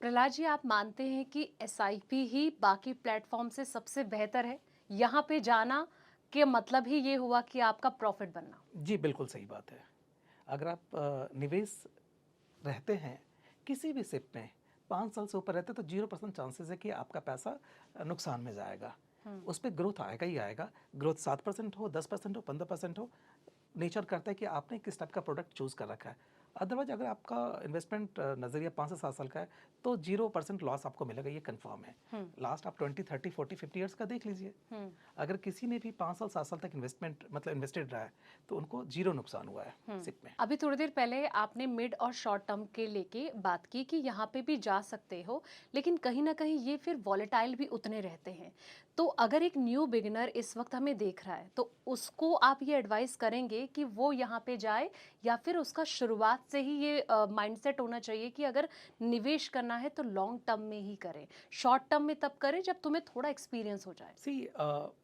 प्रहलाद जी, आप मानते हैं कि एसआईपी ही बाकी प्लेटफॉर्म से सबसे बेहतर है? यहाँ पे जाना के मतलब ही ये हुआ कि आपका प्रॉफिट बनना। जी, बिल्कुल सही बात है। अगर आप निवेश रहते हैं किसी भी सिप में 5 साल से ऊपर रहते हैं तो 0% चांसेस है कि आपका पैसा नुकसान में जाएगा। हम्म। उस पे ग्रोथ आएगा ही आएगा। ग्रोथ 7% हो, 10% हो, 15% हो, नेचर करता है कि आपने किस टाइप का प्रोडक्ट चूज़ कर रखा है। अदरवाइज़ अगर आपका इन्वेस्टमेंट नज़रिया 5 से 7 साल का है तो 0% लॉस आपको मिलेगा, ये कन्फर्म है। हम्म। लास्ट आप 20, 30, 40, 50 ईयर्स का देख लीजिए। हम्म। अगर किसी ने भी 5 साल 7 साल तक इन्वेस्टमेंट मतलब इन्वेस्टेड रहा है तो उनको 0 नुकसान हुआ है सिप में। अभी थोड़ी देर पहले आपने मिड और शॉर्ट टर्म के लेके बात की कि यहाँ पे भी जा सकते हो, लेकिन कहीं ना कहीं ये फिर वॉलेटाइल भी उतने रहते हैं। तो अगर एक न्यू बिगिनर इस वक्त हमें देख रहा है तो उसको आप ये एडवाइस करेंगे कि वो यहाँ पे जाए, या फिर उसका शुरुआत से ही ये माइंडसेट होना चाहिए कि अगर निवेश करना है तो लॉन्ग टर्म में ही करें, शॉर्ट टर्म में तब करें जब तुम्हें थोड़ा एक्सपीरियंस हो जाए? सी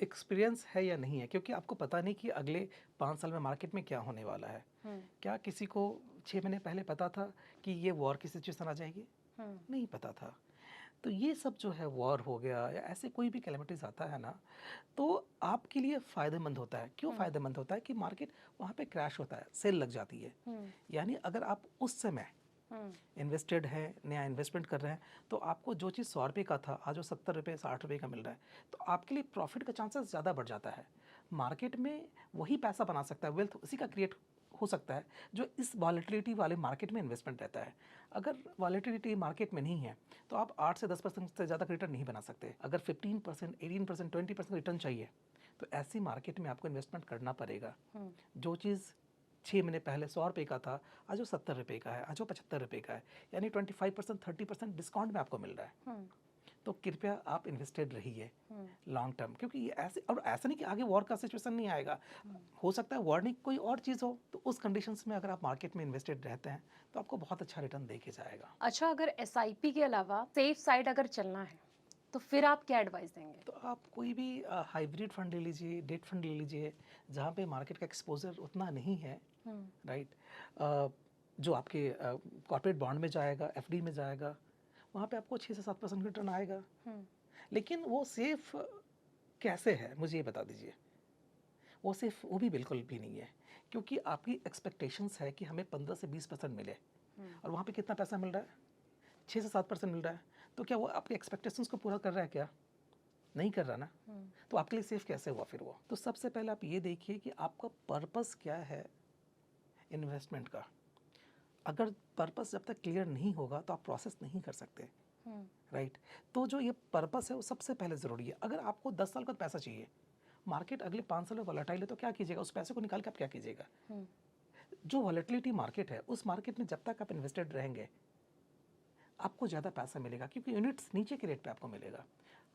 एक्सपीरियंस है या नहीं है, क्योंकि आपको पता नहीं कि अगले 5 साल में मार्केट में क्या होने वाला है। हम्म। क्या किसी को 6 महीने पहले पता था कि ये वॉर की सिचुएशन आ जाएगी? हम्म। नहीं पता था। तो ये सब जो है वॉर हो गया या ऐसे कोई भी कैलेमिटीज़ आता है ना, तो आपके लिए फ़ायदेमंद होता है। क्यों हम्म। फ़ायदेमंद होता है कि मार्केट वहाँ पे क्रैश होता है, सेल लग जाती है। हम्म। यानी अगर आप उस समय हम्म। इन्वेस्टेड है, नया इन्वेस्टमेंट कर रहे हैं, तो आपको जो चीज़ 100 रुपये का था आज वो 70 रुपये 60 रुपये का मिल रहा है, तो आपके लिए प्रॉफिट का चांसेस ज़्यादा बढ़ जाता है। मार्केट में वही पैसा बना सकता है, वेल्थ उसी का क्रिएट हो सकता है जो इस वॉलेटिलिटी वाले मार्केट में इन्वेस्टमेंट रहता है। अगर वॉलेटिलिटी मार्केट में नहीं है तो आप 8 से 10% से ज़्यादा रिटर्न नहीं बना सकते। अगर 15%, 18%, 20% रिटर्न चाहिए तो ऐसी मार्केट में आपको इन्वेस्टमेंट करना पड़ेगा। जो चीज़ 6 महीने पहले 100 रुपये का था आज वो 70 रुपये का है, आज वो 75 रुपये का है, यानी 25%, 30% डिस्काउंट में आपको मिल रहा है। तो कृपया आप इन्वेस्टेड रहिए लॉन्ग टर्म, क्योंकि ये ऐसे, और ऐसा नहीं कि आगे वॉर का सिचुएशन नहीं आएगा। हो सकता है वॉर नहीं कोई और चीज़ हो, तो उस कंडीशंस में अगर आप मार्केट में इन्वेस्टेड रहते हैं तो आपको बहुत अच्छा रिटर्न दे के जाएगा। अच्छा, अगर एसआईपी के अलावा सेफ साइड अगर चलना है तो फिर आप क्या एडवाइस देंगे? तो आप कोई भी हाइब्रिड फंड ले लीजिए, डेट फंड ले लीजिए, जहाँ पे मार्केट का एक्सपोजर उतना नहीं है, राइट। जो आपके कॉर्पोरेट बॉन्ड में जाएगा, एफडी में जाएगा, वहाँ पे आपको 6 से 7% रिटर्न आएगा। लेकिन वो सेफ कैसे है मुझे ये बता दीजिए। वो सेफ वो भी बिल्कुल भी नहीं है, क्योंकि आपकी एक्सपेक्टेशंस है कि हमें 15 से 20% मिले, और वहाँ पे कितना पैसा मिल रहा है? 6 से 7% मिल रहा है। तो क्या वो आपकी एक्सपेक्टेशंस को पूरा कर रहा है क्या? नहीं कर रहा ना। तो आपके लिए सेफ कैसे हुआ फिर वो? तो सबसे पहले आप ये देखिए कि आपका पर्पस क्या है इन्वेस्टमेंट का। अगर पर्पस जब तक क्लियर नहीं होगा तो आप प्रोसेस नहीं कर सकते, राइट। तो जो ये पर्पस है वो सबसे पहले ज़रूरी है। अगर आपको 10 साल का पैसा चाहिए, मार्केट अगले 5 साल में वॉलेटाइल है, तो क्या कीजिएगा? उस पैसे को निकाल के आप क्या कीजिएगा? जो वॉलेटिलिटी मार्केट है उस मार्केट में जब तक आप इन्वेस्टेड रहेंगे आपको ज़्यादा पैसा मिलेगा, क्योंकि यूनिट्स नीचे के रेट पे आपको मिलेगा।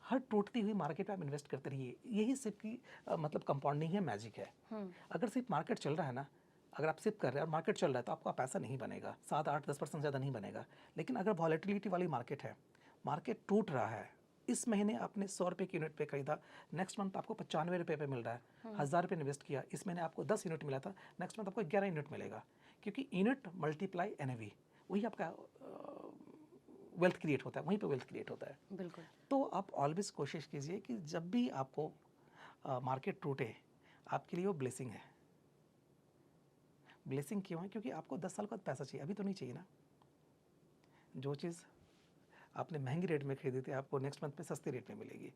हर टूटती हुई मार्केट पे आप इन्वेस्ट करते रहिए। यही सिप की मतलब कंपाउंडिंग है, मैजिक है। अगर सिर्फ मार्केट चल रहा है ना, अगर आप सिप कर रहे हैं और मार्केट चल रहा है तो आपका पैसा नहीं बनेगा, 7, 8, 10% ज़्यादा नहीं बनेगा। लेकिन अगर वॉलेटिलिटी वाली मार्केट है, मार्केट टूट रहा है, इस महीने आपने 100 रुपये की यूनिट पे खरीदा, नेक्स्ट मंथ आपको 95 रुपये पे मिल रहा है। 1000 रुपये इन्वेस्ट किया, इस महीने आपको 10 यूनिट मिला था, नेक्स्ट मंथ आपको 11 यूनिट मिलेगा, क्योंकि यूनिट मल्टीप्लाई एनएवी, वही आपका वेल्थ क्रिएट होता है, वहीं पे वेल्थ क्रिएट होता है। बिल्कुल। तो आप ऑलवेज कोशिश कीजिए कि जब भी आपको मार्केट टूटे, आपके लिए वो ब्लेसिंग है। ब्लेसिंग क्यों है? क्योंकि आपको 10 साल बाद पैसा चाहिए, अभी तो नहीं चाहिए ना। जो चीज़ आपने महंगी रेट में खरीदी थी आपको नेक्स्ट मंथ में सस्ते रेट में मिलेगी।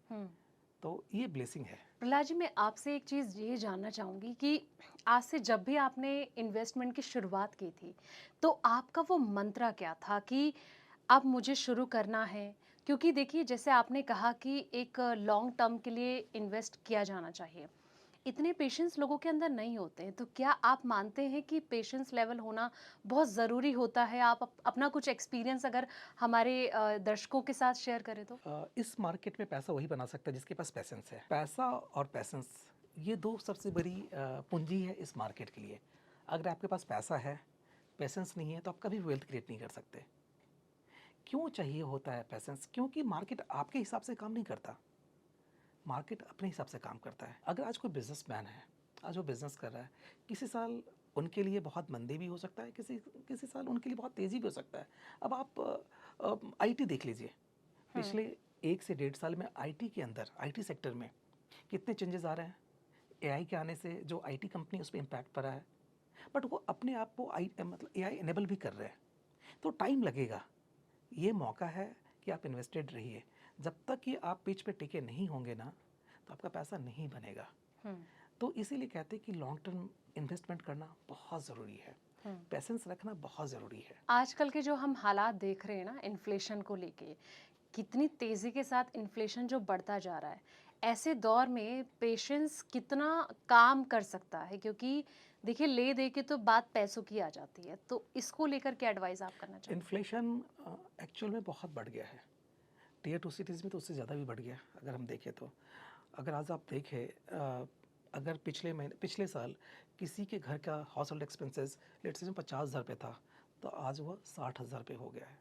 तो ये ब्लेसिंग है। प्रहलाद जी, मैं आपसे एक चीज़ ये जानना चाहूँगी कि आज से जब भी आपने इन्वेस्टमेंट की शुरुआत की थी, तो आपका वो मंत्रा क्या था कि अब मुझे शुरू करना है? क्योंकि देखिए, जैसे आपने कहा कि एक लॉन्ग टर्म के लिए इन्वेस्ट किया जाना चाहिए। इतने पेशेंस लोगों के अंदर नहीं होते हैं, तो क्या आप मानते हैं कि पेशेंस लेवल होना बहुत ज़रूरी होता है? आप अपना कुछ एक्सपीरियंस अगर हमारे दर्शकों के साथ शेयर करें तो? इस मार्केट में पैसा वही बना सकता है जिसके पास पैसेंस है। पैसा और पैसेंस, ये दो सबसे बड़ी पूंजी है इस मार्केट के लिए। अगर आपके पास पैसा है, पैसेंस नहीं है, तो आप कभी वेल्थ क्रिएट नहीं कर सकते। क्यों चाहिए होता है पैसेंस? क्योंकि मार्केट आपके हिसाब से काम नहीं करता, मार्केट अपने हिसाब से काम करता है। अगर आज कोई बिजनेसमैन है, आज वो बिजनेस कर रहा है, किसी साल उनके लिए बहुत मंदी भी हो सकता है, किसी किसी साल उनके लिए बहुत तेज़ी भी हो सकता है। अब आप आईटी देख लीजिए, पिछले 1 से 1.5 साल में आईटी के अंदर, आईटी सेक्टर में कितने चेंजेस आ रहे हैं। एआई के आने से जो आईटी कंपनी उस पर इम्पैक्ट पड़ा है, बट वो अपने आप को मतलब एआई इनेबल भी कर रहे हैं, तो टाइम लगेगा। ये मौका है कि आप इन्वेस्टेड रहिए। जब तक कि आप पिच पे टिके नहीं होंगे ना, तो आपका पैसा नहीं बनेगा। तो इसीलिए कहते हैं कि लॉन्ग टर्म इन्वेस्टमेंट करना बहुत ज़रूरी है, पेशेंस रखना बहुत ज़रूरी है। आजकल के जो हम हालात देख रहे हैं ना इन्फ्लेशन को लेके, कितनी तेज़ी के साथ इन्फ्लेशन जो बढ़ता जा रहा है, ऐसे दौर में पेशेंस कितना काम कर सकता है? क्योंकि देखिए ले दे के तो बात पैसों की आ जाती है, तो इसको लेकर क्या एडवाइस आप करना चाहेंगे? इन्फ्लेशन एक्चुअल में बहुत बढ़ गया है, टीयर 2 सिटीज़ में तो उससे ज़्यादा भी बढ़ गया अगर हम देखें तो। अगर आज आप देखें, अगर पिछले साल किसी के घर का house hold expenses let's say 50,000 रुपये था, तो आज वह 60,000 रुपये हो गया है।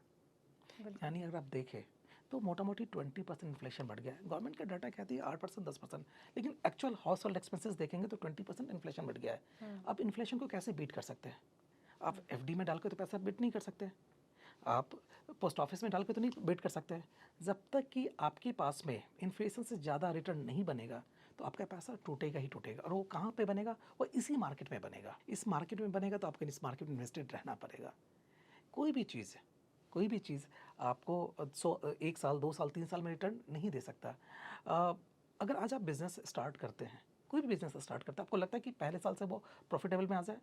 बिल्कुल। यानी अगर आप देखें तो मोटा मोटी 20% इन्फ्लेशन बढ़ गया है। गवर्नमेंट का डाटा कहती है 8% 10%, लेकिन एक्चुअल हाउस होल्ड एक्सपेंसेस देखेंगे तो 20% इन्फ्लेशन बढ़ गया है। अब इन्फ्लेशन को कैसे बीट कर सकते हैं? आप एफडी में डाल के तो पैसा बीट नहीं कर सकते, आप पोस्ट ऑफिस में डाल के तो नहीं वेट कर सकते हैं। जब तक कि आपके पास में इन्फ्लेशन से ज़्यादा रिटर्न नहीं बनेगा, तो आपका पैसा टूटेगा ही टूटेगा। और वो कहाँ पे बनेगा? वो इसी मार्केट में बनेगा। इस मार्केट में बनेगा तो आपको इस मार्केट में इन्वेस्टेड रहना पड़ेगा। कोई भी चीज़ आपको 1 साल 2 साल 3 साल में रिटर्न नहीं दे सकता। अगर आज आप बिज़नेस स्टार्ट करते हैं, कोई भी बिज़नेस स्टार्ट करते हैं, आपको लगता है कि पहले साल से वो प्रॉफिटेबल में आ जाए?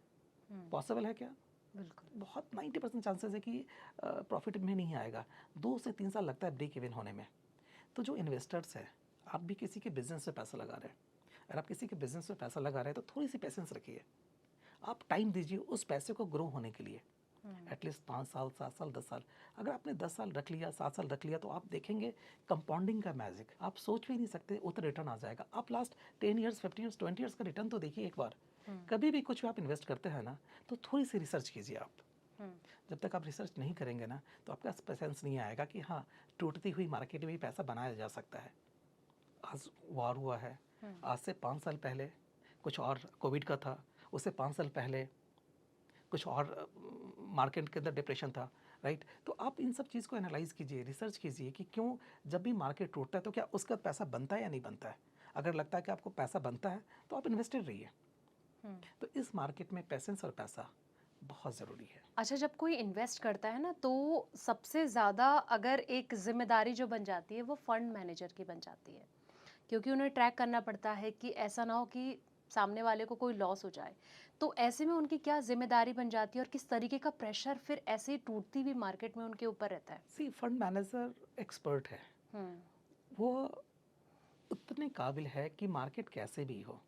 पॉसिबल है क्या? बिल्कुल। बहुत 90% चांसेस है कि प्रॉफिट में नहीं आएगा। 2 से 3 साल लगता है ब्रेक इवन होने में। तो जो इन्वेस्टर्स हैं, आप भी किसी के बिजनेस में पैसा लगा रहे हैं। अगर आप किसी के बिजनेस में पैसा लगा रहे हैं तो थोड़ी सी पेशेंस रखिए। आप टाइम दीजिए उस पैसे को ग्रो होने के लिए, एटलीस्ट 5 साल 7 साल 10 साल। अगर आपने 10 साल रख लिया 7 साल रख लिया तो आप देखेंगे कंपाउंडिंग का मैजिक आप सोच भी नहीं सकते, उतना रिटर्न आ जाएगा। आप लास्ट 10 ईयर्स 15 ईयर्स 20 ईयर्स का रिटर्न तो देखिए एक बार। कभी भी कुछ भी आप इन्वेस्ट करते हैं ना, तो थोड़ी सी रिसर्च कीजिए आप। जब तक आप रिसर्च नहीं करेंगे ना, तो आपका पेशेंस नहीं आएगा कि हाँ, टूटती हुई मार्केट में भी पैसा बनाया जा सकता है। आज वार हुआ है, आज से 5 साल पहले कुछ और कोविड का था, उससे 5 साल पहले कुछ और मार्केट के अंदर डिप्रेशन था, राइट। तो आप इन सब चीज़ को एनालाइज कीजिए, रिसर्च कीजिए कि क्यों जब भी मार्केट टूटता है तो क्या उसका पैसा बनता है या नहीं बनता है। अगर लगता है कि आपको पैसा बनता है तो आप इन्वेस्टेड रहिए। तो इस मार्केट में पेशेंस और पैसा बहुत ज़रूरी है। अच्छा, जब कोई इन्वेस्ट करता है ना, तो सबसे ज़्यादा अगर एक ज़िम्मेदारी जो बन जाती है, वो फंड मैनेजर की बन जाती है। क्योंकि उन्हें ट्रैक करना पड़ता है कि ऐसा ना हो कि सामने वाले को कोई लॉस हो जाए। तो ऐसे में उनकी क्या ज़िम्मेदारी बन जाती है और किस तरीके का प्रेशर फिर ऐसे ही टूटती हुई मार्केट में उनके ऊपर रहता है? सी फंड मैनेजर एक्सपर्ट है, हुँ, वो उतने काबिल है कि मार्केट कैसे भी हो,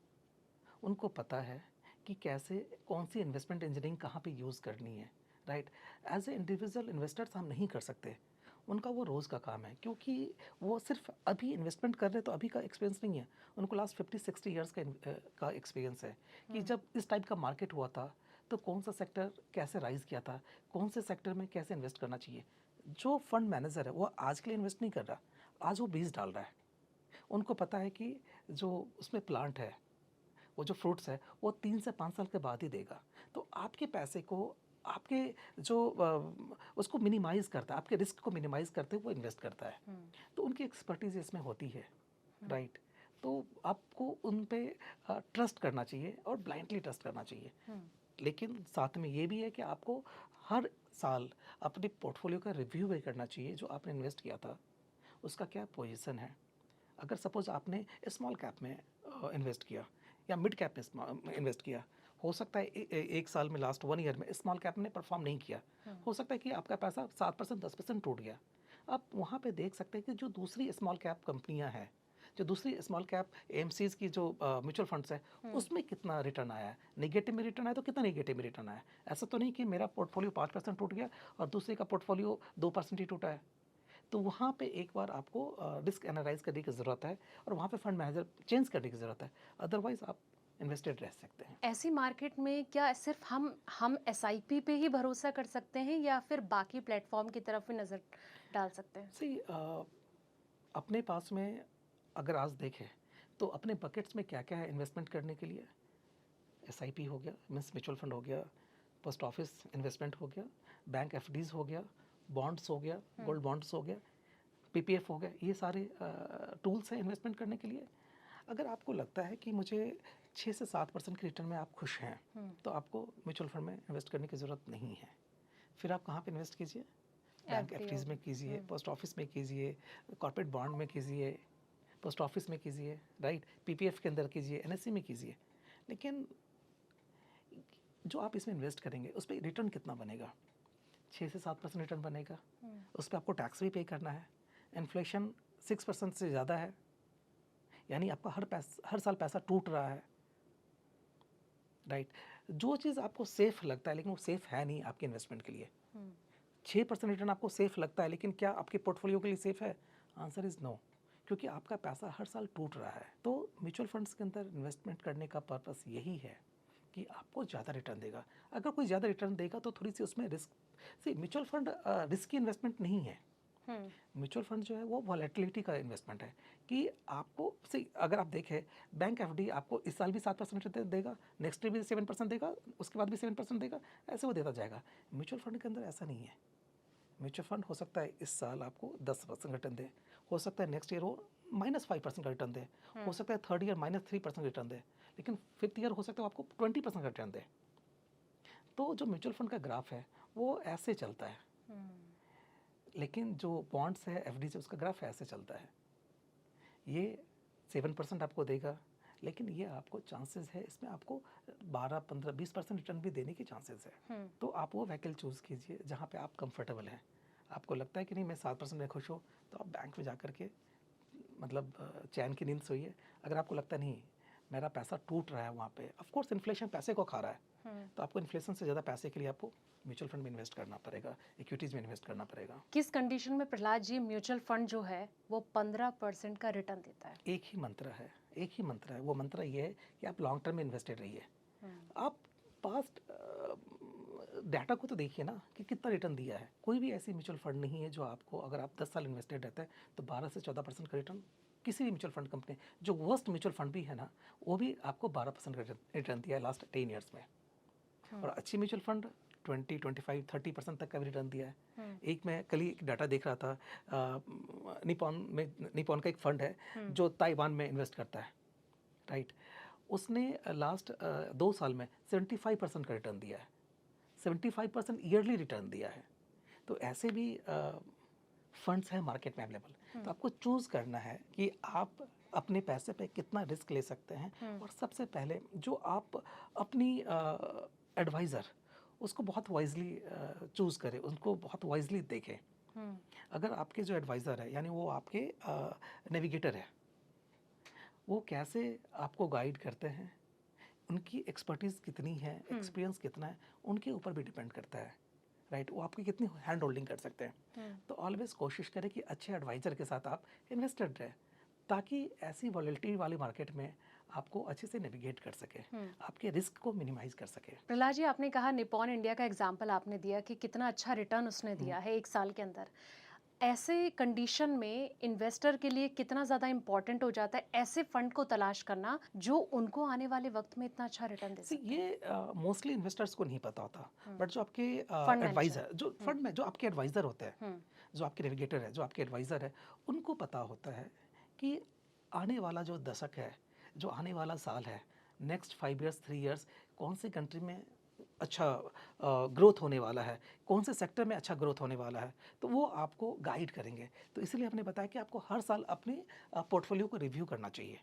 उनको पता है कि कैसे कौन सी इन्वेस्टमेंट इंजीनियरिंग कहाँ पे यूज़ करनी है, right. As a individual investors हम नहीं कर सकते, उनका वो रोज़ का काम है, क्योंकि वो सिर्फ अभी इन्वेस्टमेंट कर रहे तो अभी का एक्सपीरियंस नहीं है, उनको लास्ट 50-60 ईयर्स का एक्सपीरियंस है कि जब इस टाइप का मार्केट हुआ था तो कौन सा सेक्टर कैसे राइज किया था, कौन से सेक्टर में कैसे इन्वेस्ट करना चाहिए। जो फंड मैनेजर है वो आज के लिए इन्वेस्ट नहीं कर रहा, आज वो बीज डाल रहा है। उनको पता है कि जो उसमें प्लांट है, वो जो फ्रूट्स है, वो 3 से 5 साल के बाद ही देगा। तो आपके पैसे को, आपके जो उसको मिनिमाइज़ करता है, आपके रिस्क को मिनिमाइज़ करते हुए वो इन्वेस्ट करता है। तो उनकी एक्सपर्टीज़ इसमें होती है, राइट। तो आपको उन पे ट्रस्ट करना चाहिए और ब्लाइंडली ट्रस्ट करना चाहिए। लेकिन साथ में ये भी है कि आपको हर साल अपने पोर्टफोलियो का रिव्यू भी करना चाहिए, जो आपने इन्वेस्ट किया था उसका क्या पोजीशन है। अगर सपोज आपने स्मॉल कैप में इन्वेस्ट किया या मिड कैप में इन्वेस्ट किया, हो सकता है एक साल में लास्ट 1 ईयर में स्मॉल कैप ने परफॉर्म नहीं किया, हो सकता है कि आपका पैसा 7% 10% टूट गया। आप वहाँ पे देख सकते हैं कि जो दूसरी स्मॉल कैप कंपनियाँ हैं, जो दूसरी स्मॉल कैप एमसीज की जो म्यूचुअल फंड्स है, उसमें कितना रिटर्न आया है। नेगेटिव में रिटर्न आया तो कितना नेगेटिव में रिटर्न आया। ऐसा तो नहीं कि मेरा पोर्टफोलियो 5% टूट गया और दूसरे का पोर्टफोलियो 2% ही टूटा है। तो वहाँ पे एक बार आपको रिस्क एनालाइज करने की ज़रूरत है और वहाँ पे फंड मैनेजर चेंज करने की ज़रूरत है, अदरवाइज़ आप इन्वेस्टेड रह सकते हैं। ऐसी मार्केट में क्या सिर्फ हम एसआईपी पे ही भरोसा कर सकते हैं या फिर बाकी प्लेटफ़ॉर्म की तरफ भी नज़र डाल सकते हैं? सी अपने पास में अगर आज देखें तो अपने बकेट्स में क्या क्या है इन्वेस्टमेंट करने के लिए। एसआईपी हो गया, मीन्स म्यूचुअल फंड हो गया, पोस्ट ऑफिस इन्वेस्टमेंट हो गया, बैंक एफडीज़ हो गया, बॉन्ड्स हो गया, गोल्ड बॉन्ड्स हो गया, पीपीएफ हो गया, ये सारे टूल्स हैं इन्वेस्टमेंट करने के लिए। अगर आपको लगता है कि मुझे 6 से 7% के रिटर्न में आप खुश हैं, तो आपको म्यूचुअल फंड में इन्वेस्ट करने की ज़रूरत नहीं है। फिर आप कहाँ पे इन्वेस्ट कीजिए? बैंक FD एफडीज में कीजिए, पोस्ट ऑफिस में कीजिए, कॉर्पोरेट बॉन्ड में कीजिए, पोस्ट ऑफिस में कीजिए, राइट, पीपीएफ के अंदर कीजिए, एनएससी में कीजिए। लेकिन जो आप इसमें इन्वेस्ट करेंगे उस पर रिटर्न कितना बनेगा? 6 से 7% रिटर्न बनेगा। उस पर आपको टैक्स भी पे करना है। इन्फ्लेशन 6% से ज़्यादा है, यानी आपका हर साल पैसा टूट रहा है, राइट। जो चीज़ आपको सेफ लगता है लेकिन वो सेफ है नहीं आपके इन्वेस्टमेंट के लिए। 6% रिटर्न आपको सेफ लगता है, लेकिन क्या आपके पोर्टफोलियो के लिए सेफ है? आंसर इज़ नो, क्योंकि आपका पैसा हर साल टूट रहा है। तो म्यूचुअल फंड्स के अंदर इन्वेस्टमेंट करने का पर्पस यही है कि आपको ज़्यादा रिटर्न देगा। अगर कोई ज़्यादा रिटर्न देगा तो थोड़ी सी उसमें रिस्क, सी म्यूचुअल फंड रिस्की इन्वेस्टमेंट नहीं है। म्यूचुअल फंड जो है वो वॉलेटिलिटी का इन्वेस्टमेंट है कि आपको सी, अगर आप देखें बैंक एफडी आपको इस साल भी 7% देगा, नेक्स्ट ईयर भी 7% देगा, उसके बाद भी 7% देगा, ऐसे वो देता जाएगा। म्यूचुअल फंड के अंदर ऐसा नहीं है। म्यूचुअल फंड हो सकता है इस साल आपको 10% रिटर्न दे, हो सकता है नेक्स्ट ईयर वो -5% का रिटर्न दे, हो सकता है थर्ड ईयर -3% रिटर्न दे, लेकिन फिफ्थ ईयर हो सकता है आपको 20% का रिटर्न दे। तो जो म्यूचुअल फंड का ग्राफ है वो ऐसे चलता है, लेकिन जो बॉन्ड्स है, एफडी से, उसका ग्राफ ऐसे चलता है। ये 7% आपको देगा, लेकिन ये आपको चांसेस है इसमें आपको 12, 15, 20% रिटर्न भी देने की चांसेस है। तो आप वो व्हीकल चूज़ कीजिए जहाँ पे आप कंफर्टेबल हैं। आपको लगता है कि नहीं मैं 7% में खुश हूँ, तो आप बैंक में जा कर के मतलब चैन की नींद सोइए। अगर आपको लगता नहीं मेरा पैसा टूट रहा है वहाँ पे, ऑफ कोर्स इन्फ्लेशन पैसे को खा रहा है, तो आपको इन्फ्लेशन से ज़्यादा पैसे के लिए आपको म्यूचुअल फंड में इन्वेस्ट करना पड़ेगा, इक्विटीज़ में इन्वेस्ट करना पड़ेगा। किस कंडीशन में प्रहलाद जी म्यूचुअल फंड जो है वो 15% का रिटर्न देता है? एक ही मंत्र है, एक ही मंत्र है। वो मंत्र ये है कि आप लॉन्ग टर्म में इन्वेस्टेड रहिए। आप पास्ट डाटा को तो देखिए ना कि कितना रिटर्न दिया है। कोई भी ऐसी म्यूचुअल फंड नहीं है जो आपको, अगर आप 10 साल इन्वेस्टेड रहते हैं तो 12 से 14% का रिटर्न, किसी भी म्यूचुअल फंड कंपनी, जो वर्स्ट म्यूचुअल फंड भी है ना, वो भी आपको 12% का रिटर्न दिया है लास्ट 10 ईयर्स में। और अच्छी म्यूचुअल फंड 20, 25, 30% तक का भी रिटर्न दिया है। एक मैं कल ही एक डाटा देख रहा था, निपॉन का एक फंड है जो ताइवान में इन्वेस्ट करता है, राइट। उसने लास्ट 2 साल में 75% का रिटर्न दिया है, 75% ईयरली रिटर्न दिया है। तो ऐसे भी फंड्स हैं मार्केट में अवेलेबल। तो आपको चूज़ करना है कि आप अपने पैसे पे कितना रिस्क ले सकते हैं। और सबसे पहले जो आप अपनी एडवाइज़र, उसको बहुत वाइजली चूज़ करें, उनको बहुत वाइजली देखें। अगर आपके जो एडवाइज़र है, यानी वो आपके नेविगेटर है, वो कैसे आपको गाइड करते हैं, उनकी एक्सपर्टीज़ कितनी है, एक्सपीरियंस कितना है, उनके ऊपर भी डिपेंड करता है, राइट। वो आपकी कितनी हैंड होल्डिंग कर सकते हैं। तो ऑलवेज कोशिश करें कि अच्छे एडवाइज़र के साथ आप इन्वेस्टेड रहें, ताकि ऐसी वॉलेटिलिटी वाली मार्केट में आपको अच्छे से नेविगेट कर सके, आपके रिस्क को मिनिमाइज कर सके। प्रहलाद जी, आपने कहा निपॉन इंडिया का एग्जाम्पल आपने दिया कि कितना अच्छा रिटर्न उसने दिया है 1 साल के अंदर। ऐसे कंडीशन में इन्वेस्टर के लिए कितना ज़्यादा इम्पोर्टेंट हो जाता है ऐसे फंड को तलाश करना जो उनको आने वाले वक्त में इतना अच्छा रिटर्न दे सी सके? ये मोस्टली इन्वेस्टर्स को नहीं पता होता, बट जो आपके फंड एडवाइज़र, मैनेजर। जो फंड में जो आपके एडवाइज़र होते हैं, जो आपके नेविगेटर है, जो आपके एडवाइज़र है, उनको पता होता है कि आने वाला जो दशक है, जो आने वाला साल है, नेक्स्ट 5 ईयर्स, 3 ईयर्स, कौन सी कंट्री में अच्छा ग्रोथ होने वाला है, कौन से सेक्टर में अच्छा ग्रोथ होने वाला है, तो वो आपको गाइड करेंगे। तो इसलिए हमने बताया कि आपको हर साल अपने पोर्टफोलियो को रिव्यू करना चाहिए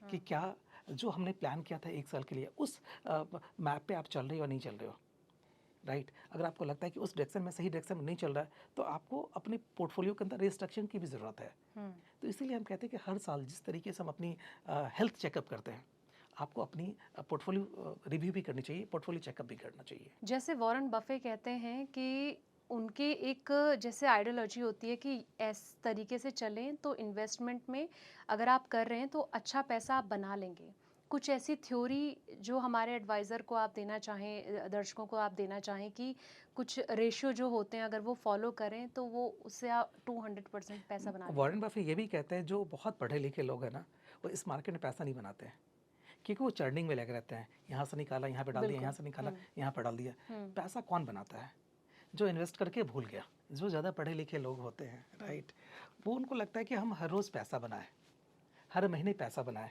कि क्या जो हमने प्लान किया था 1 साल के लिए, उस मैप पे आप चल रहे हो या नहीं चल रहे हो, राइट। अगर आपको लगता है कि उस डायरेक्शन में, सही डायरेक्शन में नहीं चल रहा है, तो आपको अपने पोर्टफोलियो के अंदर रिस्ट्रक्शन की भी ज़रूरत है। तो इसीलिए हम कहते हैं कि हर साल जिस तरीके से हम अपनी हेल्थ चेकअप करते हैं, आपको अपनी पोर्टफोलियो रिव्यू भी करनी चाहिए, पोर्टफोलियो चेकअप भी करना चाहिए। जैसे वॉरेन बफे कहते हैं कि उनके एक जैसे आइडियोलॉजी होती है कि इस तरीके से चलें तो इन्वेस्टमेंट में अगर आप कर रहे हैं तो अच्छा पैसा आप बना लेंगे। कुछ ऐसी थ्योरी जो हमारे एडवाइज़र को आप देना चाहें, दर्शकों को आप देना चाहें कि कुछ रेशियो जो होते हैं अगर वो फॉलो करें तो वो उससे आप 200% पैसा बना लेंगे? वॉरेन बफे ये भी कहते हैं जो बहुत पढ़े लिखे लोग हैं ना, वो इस मार्केट में पैसा नहीं बनाते हैं, क्योंकि वो चर्निंग में लगे रहते हैं, यहाँ से निकाला यहाँ पे डाल दिया, यहाँ से निकाला यहाँ पे डाल दिया। पैसा कौन बनाता है? जो इन्वेस्ट करके भूल गया, जो ज़्यादा पढ़े लिखे लोग होते हैं, राइट, वो उनको लगता है कि हम हर रोज़ पैसा बनाएं, हर महीने पैसा बनाएं।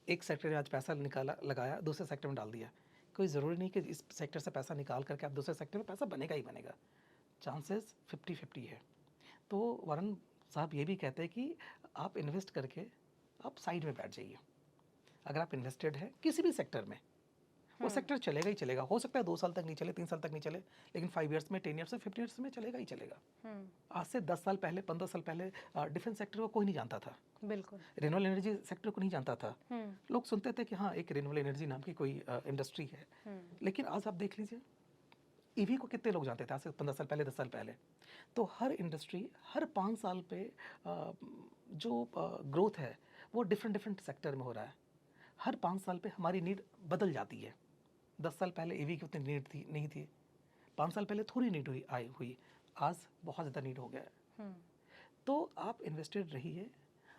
एक सेक्टर में आज पैसा निकाला लगाया, दूसरे सेक्टर में डाल दिया। कोई ज़रूरी नहीं कि इस सेक्टर से पैसा निकाल करके आप दूसरे सेक्टर में पैसा बनेगा ही बनेगा। चांसेस 50-50 है। तो वरुण साहब ये भी कहते हैं कि आप इन्वेस्ट करके आप साइड में बैठ जाइए। अगर आप इन्वेस्टेड है किसी भी सेक्टर में, वो सेक्टर चलेगा ही चलेगा। हो सकता है 2 साल तक नहीं चले, 3 साल तक नहीं चले, लेकिन 5 इयर्स में, 10 इयर्स में, 15 इयर्स में चलेगा ही चलेगा। आज से 10 साल पहले, 15 साल पहले डिफेंस सेक्टर को कोई नहीं जानता था, बिल्कुल। रिन्यूएबल एनर्जी सेक्टर को नहीं जानता था। लोग सुनते थे कि हाँ एक रिन्यूएबल एनर्जी नाम की कोई इंडस्ट्री है, लेकिन आज आप देख लीजिए ईवी को कितने लोग जानते थे आज से 15 साल पहले, 10 साल पहले। तो हर इंडस्ट्री हर 5 साल पे जो ग्रोथ है वो डिफरेंट सेक्टर में हो रहा है। हर 5 साल पे हमारी नीड बदल जाती है। 10 साल पहले ईवी की उतनी नीड थी नहीं थी, 5 साल पहले थोड़ी नीड हुई, आज बहुत ज़्यादा नीड हो गया है। तो आप इन्वेस्टेड रहिए,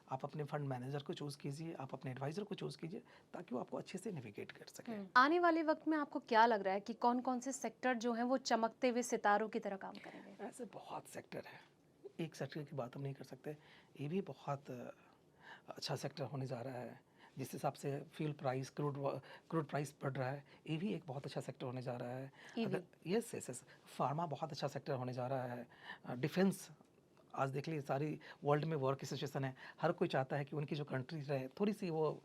आप अपने फंड मैनेजर को चूज़ कीजिए, आप अपने एडवाइज़र को चूज़ कीजिए, ताकि वो आपको अच्छे से नेविगेट कर सके। आने वाले वक्त में आपको क्या लग रहा है कि कौन कौन से सेक्टर जो हैं वो चमकते हुए सितारों की तरह काम करेंगे? ऐसे बहुत सेक्टर है, एक सेक्टर की बात हम नहीं कर सकते। ये भी बहुत अच्छा सेक्टर होने जा रहा है। जिस हिसाब से फ्यूल प्राइस, क्रूड प्राइस बढ़ रहा है, ये भी एक बहुत अच्छा सेक्टर होने जा रहा है। अगर यस, फार्मा बहुत अच्छा सेक्टर होने जा रहा है। डिफेंस, आज देख लीजिए सारी वर्ल्ड में वॉर की सिचुएशन है, हर कोई चाहता है कि उनकी जो कंट्री रहे थोड़ी सी वो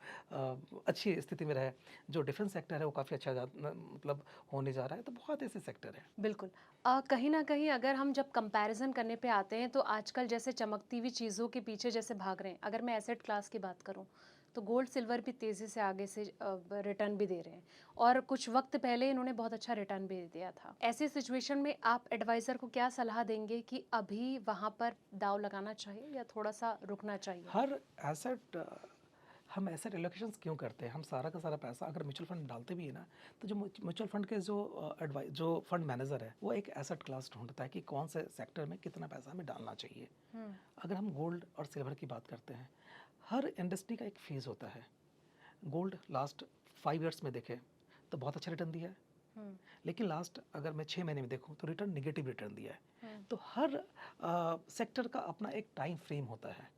अच्छी स्थिति में रहे। जो डिफेंस सेक्टर है वो काफ़ी अच्छा मतलब होने जा रहा है। तो बहुत ऐसे सेक्टर है। बिल्कुल। कहीं ना कहीं अगर हम जब कंपैरिजन करने पे आते हैं तो आजकल जैसे चमकती हुई चीज़ों के पीछे जैसे भाग रहे हैं, अगर मैं एसेट क्लास की बात करूं तो गोल्ड सिल्वर भी तेज़ी से आगे से रिटर्न भी दे रहे हैं, और कुछ वक्त पहले इन्होंने बहुत अच्छा रिटर्न भी दिया था। ऐसी सिचुएशन में आप एडवाइज़र को क्या सलाह देंगे कि अभी वहाँ पर दाव लगाना चाहिए या थोड़ा सा रुकना चाहिए? हर एसेट हम एसेट एलोकेशंस क्यों करते हैं? हम सारा का सारा पैसा अगर म्यूचुअल फंड डालते भी है ना, तो जो म्यूचुअल फंड के जो फंड मैनेजर है वो एक एसेट क्लास ढूंढता है कि कौन से सेक्टर में कितना पैसा हमें डालना चाहिए। अगर हम गोल्ड और सिल्वर की बात करते हैं, हर इंडस्ट्री का एक फेज़ होता है। गोल्ड लास्ट 5 इयर्स में देखें तो बहुत अच्छा रिटर्न दिया है, लेकिन लास्ट अगर मैं 6 महीने में देखूं तो रिटर्न नेगेटिव रिटर्न दिया है। तो हर सेक्टर का अपना एक टाइम फ्रेम होता है।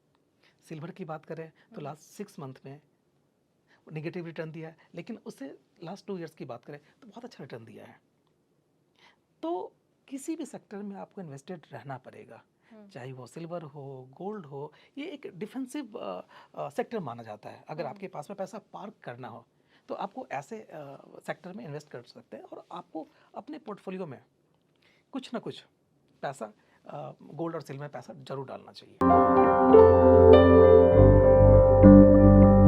सिल्वर की बात करें तो लास्ट 6 मंथ में नेगेटिव रिटर्न दिया है, लेकिन उससे लास्ट 2 इयर्स की बात करें तो बहुत अच्छा रिटर्न दिया है। तो किसी भी सेक्टर में आपको इन्वेस्टेड रहना पड़ेगा, चाहे वो सिल्वर हो, गोल्ड हो। ये एक डिफेंसिव सेक्टर माना जाता है। अगर आपके पास में पैसा पार्क करना हो तो आपको ऐसे सेक्टर में इन्वेस्ट कर सकते हैं, और आपको अपने पोर्टफोलियो में कुछ ना कुछ पैसा गोल्ड और सिल्वर में पैसा जरूर डालना चाहिए।